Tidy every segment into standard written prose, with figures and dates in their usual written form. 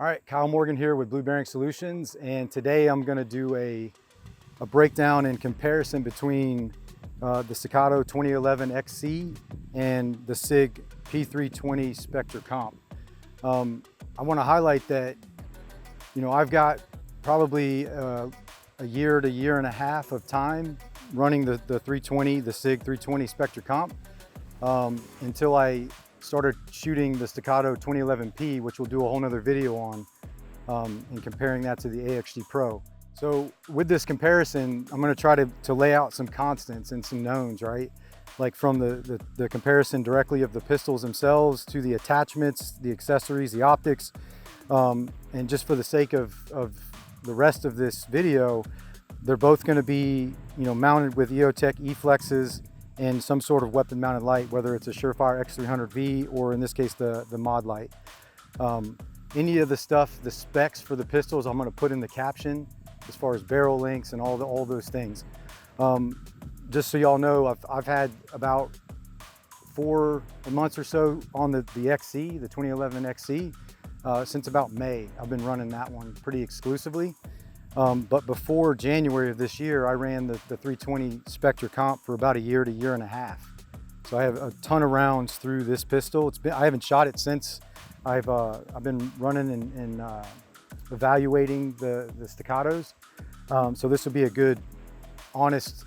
All right, Kyle Morgan here with Blue Bearing Solutions, and today I'm going to do a breakdown and comparison between the Staccato 2011 XC and the Sig P320 Spectre Comp. I want to highlight that, I've got probably a year to year and a half of time running the 320, the Sig 320 Spectre Comp, until I started shooting the Staccato 2011P, which we'll do a whole nother video on, and comparing that to the AXG Pro. So with this comparison, I'm going to try to lay out some constants and some knowns, right? Like from the comparison directly of the pistols themselves to the attachments, the accessories, the optics, and just for the sake of the rest of this video, they're both going to be, mounted with EOTech E-Flexes and some sort of weapon mounted light, whether it's a Surefire X300V or in this case the mod light. Any of the stuff, the specs for the pistols, I'm going to put in the caption as far as barrel lengths and all those things. Just so y'all know, I've had about 4 months or so on the XC, the 2011 XC, since about May. I've been running that one pretty exclusively. But before January of this year, I ran the 320 Spectre Comp for about a year to year and a half. So I have a ton of rounds through this pistol. I haven't shot it since I've been running and evaluating the Staccatos. So this will be a good, honest,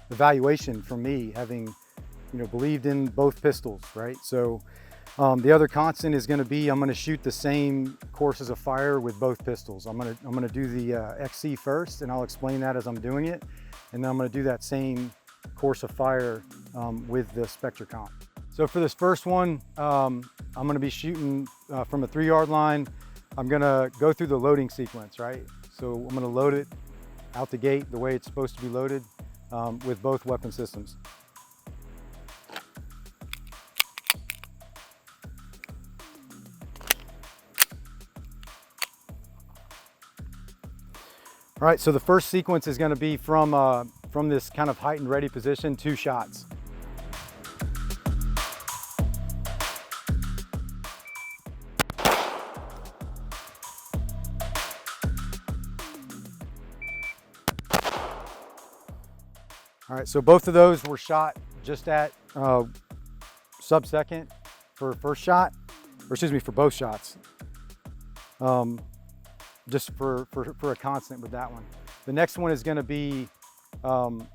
evaluation from me, having, believed in both pistols, right? So the other constant is going to be, I'm going to shoot the same courses of fire with both pistols. I'm going to do the XC first, and I'll explain that as I'm doing it. And then I'm going to do that same course of fire with the Spectre Comp. So for this first one, I'm going to be shooting from a 3-yard line. I'm going to go through the loading sequence, right? So I'm going to load it out the gate the way it's supposed to be loaded with both weapon systems. All right, so the first sequence is going to be from this kind of heightened ready position, 2 shots. All right, so both of those were shot just at sub-second for first shot, or excuse me, for both shots. Just for a constant with that one. The next one is going to be from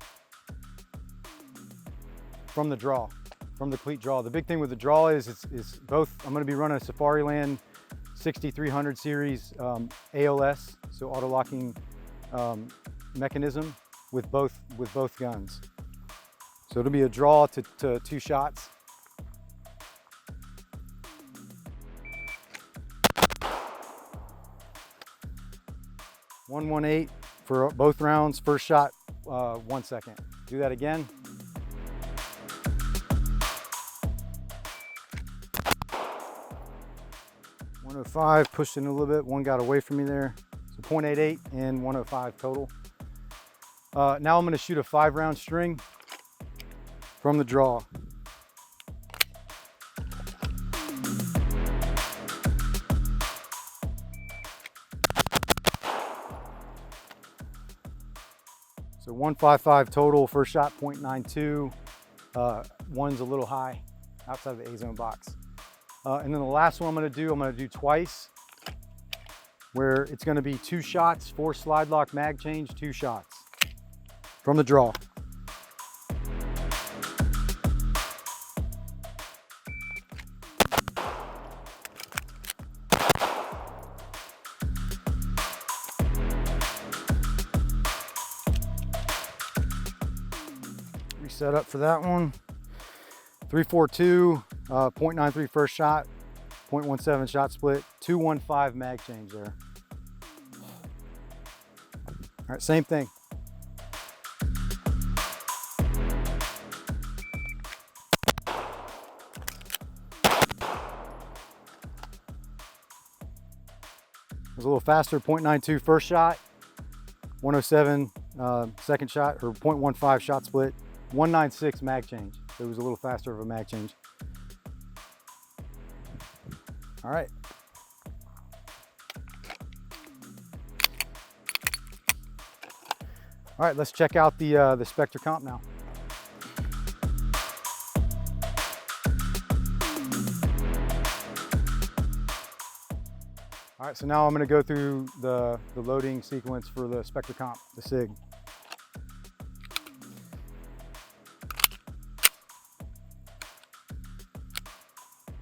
the draw, from the cleat draw. The big thing with the draw is both. I'm going to be running a Safariland 6300 series ALS, so auto locking mechanism with both guns. So it'll be a draw to 2 shots. .118 for both rounds. First shot, 1 second. Do that again. .105, pushed in a little bit. One got away from me there. So .88 and .105 total. Now I'm going to shoot a 5-round string from the draw. So 155 total, first shot .92, one's a little high outside of the A-zone box. And then the last one I'm gonna do twice, where it's gonna be 2 shots, 4 slide lock mag change, 2 shots from the draw. Reset up for that one. 342, .93 first shot, .17 shot split, 215 mag change there. All right, same thing. It was a little faster, .92 first shot, 107 second shot, or .15 shot split, 196 mag change. So it was a little faster of a mag change. All right, All right, let's check out the Spectre Comp now. All right, so now I'm going to go through the loading sequence for the Spectre Comp, the Sig.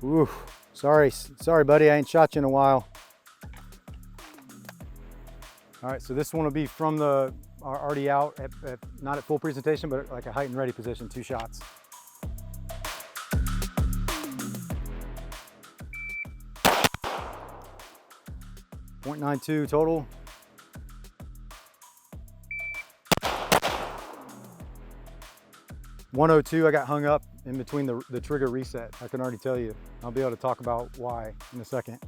Ooh, sorry buddy, I ain't shot you in a while. All right, so this one will be from the already out at not at full presentation, but like a height and ready position, 2 shots. .92 total. .102, I got hung up in between the trigger reset. I can already tell you. I'll be able to talk about why in a second.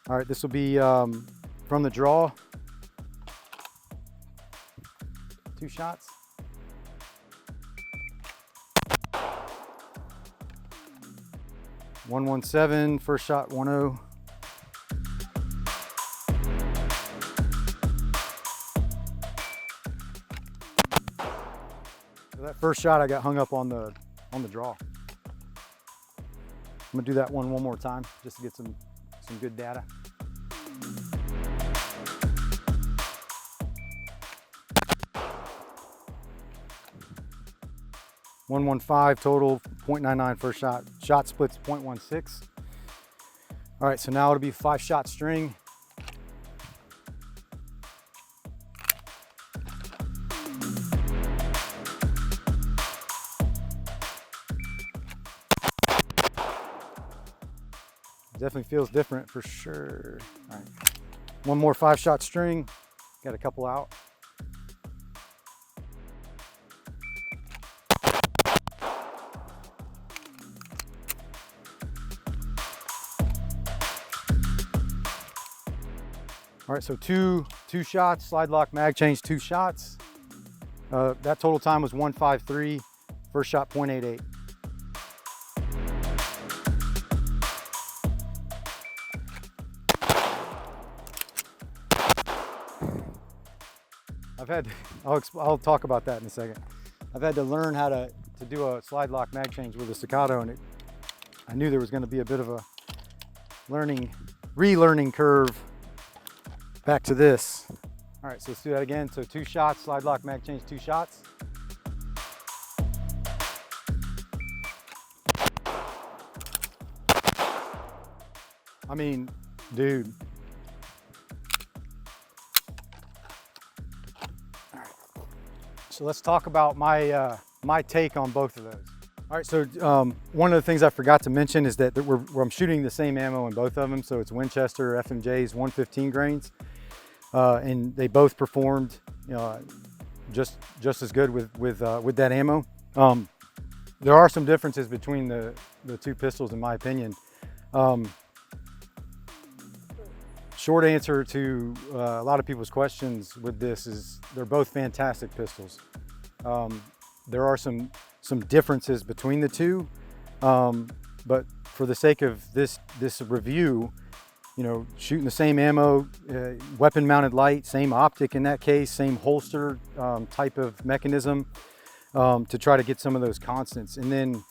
All right, this will be from the draw. 2 shots. .117, first shot, 1-0. So that first shot I got hung up on the draw. I'm gonna do that one more time just to get some good data. .115 total, .99 first shot. Shot splits .16. All right, so now it'll be 5-shot string. Definitely feels different for sure. All right, one more 5-shot string. Got a couple out. All right, so two shots, slide lock, mag change, 2 shots. That total time was 1:53. First shot, .88. I'll talk about that in a second. I've had to learn how to do a slide lock mag change with a Staccato, and I knew there was going to be a bit of a relearning curve back to this. All right, so let's do that again. So 2 shots, slide lock, mag change, 2 shots. I mean, dude. All right. So let's talk about my take on both of those. All right, so one of the things I forgot to mention is that I'm shooting the same ammo in both of them. So it's Winchester FMJ's 115 grains. And they both performed just as good with that ammo. There are some differences between the 2 pistols, in my opinion. Short answer to a lot of people's questions with this is they're both fantastic pistols. There are some differences between the 2, but for the sake of this review, shooting the same ammo, weapon mounted light, same optic in that case, same holster type of mechanism to try to get some of those constants. And then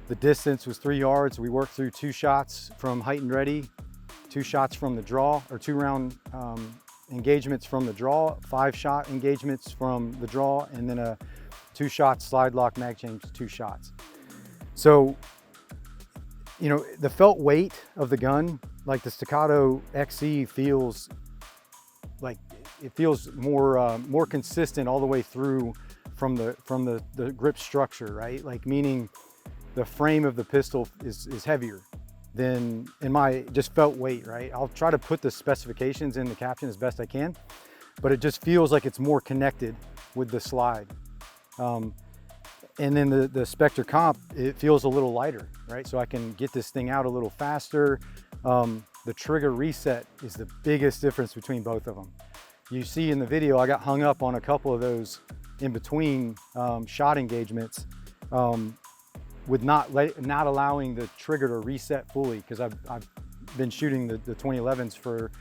the distance was 3 yards. We worked through 2 shots from height and ready, 2 shots from the draw, or 2-round engagements from the draw, 5-shot engagements from the draw, and then a 2-shot slide lock mag change, 2 shots. So, the felt weight of the gun, like the Staccato XC, feels like it feels more consistent all the way through from the grip structure, right? Like, meaning the frame of the pistol is heavier than in my just felt weight, right? I'll try to put the specifications in the caption as best I can, but it just feels like it's more connected with the slide. And then the Spectre Comp, it feels a little lighter, right? So I can get this thing out a little faster. The trigger reset is the biggest difference between both of them. You see in the video, I got hung up on a couple of those in between shot engagements with not allowing the trigger to reset fully, because I've been shooting the 2011s for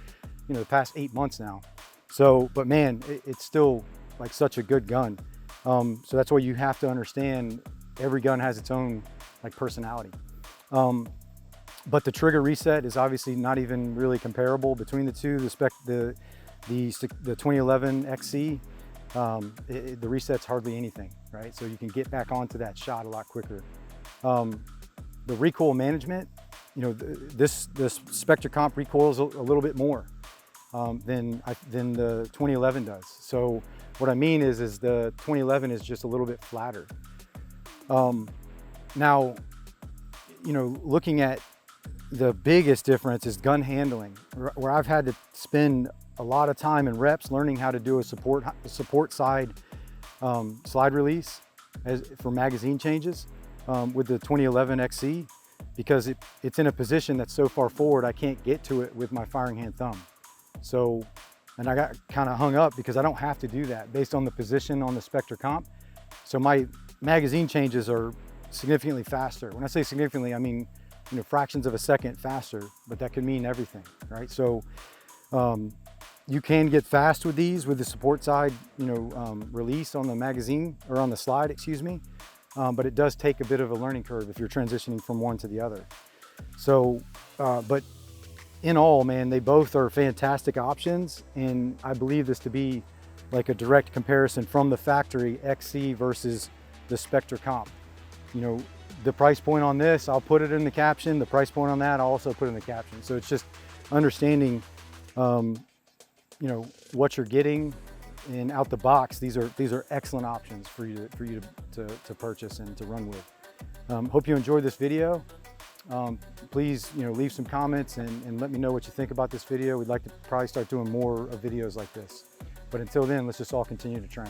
the past 8 months now. So, but man, it's still like such a good gun. So that's why you have to understand every gun has its own like personality. But the trigger reset is obviously not even really comparable between the two. The 2011 XC, the reset's hardly anything, right? So you can get back onto that shot a lot quicker. The recoil management, you know, this Spectre Comp recoils a little bit more than the 2011 does. So what I mean is the 2011 is just a little bit flatter. Now, you know, looking at the biggest difference is gun handling, where I've had to spend a lot of time and reps learning how to do a support side slide release for magazine changes with the 2011 XC, because it's in a position that's so far forward I can't get to it with my firing hand thumb. So, and I got kind of hung up because I don't have to do that based on the position on the Spectre Comp. So my magazine changes are significantly faster. When I say significantly, I mean, you know, fractions of a second faster, but that could mean everything, right? So you can get fast with these with the support side, you know, release on the magazine, or on the slide, excuse me. But it does take a bit of a learning curve if you're transitioning from one to the other. So, but in all, man, they both are fantastic options. And I believe this to be like a direct comparison from the factory XC versus the Spectre Comp. You know, the price point on this, I'll put it in the caption. The price point on that, I'll also put in the caption. So it's just understanding, you know, what you're getting, and out the box, these are excellent options for you to purchase and to run with. Hope you enjoyed this video. Please, you know, leave some comments and let me know what you think about this video. We'd like to probably start doing more of videos like this. But until then, let's just all continue to train.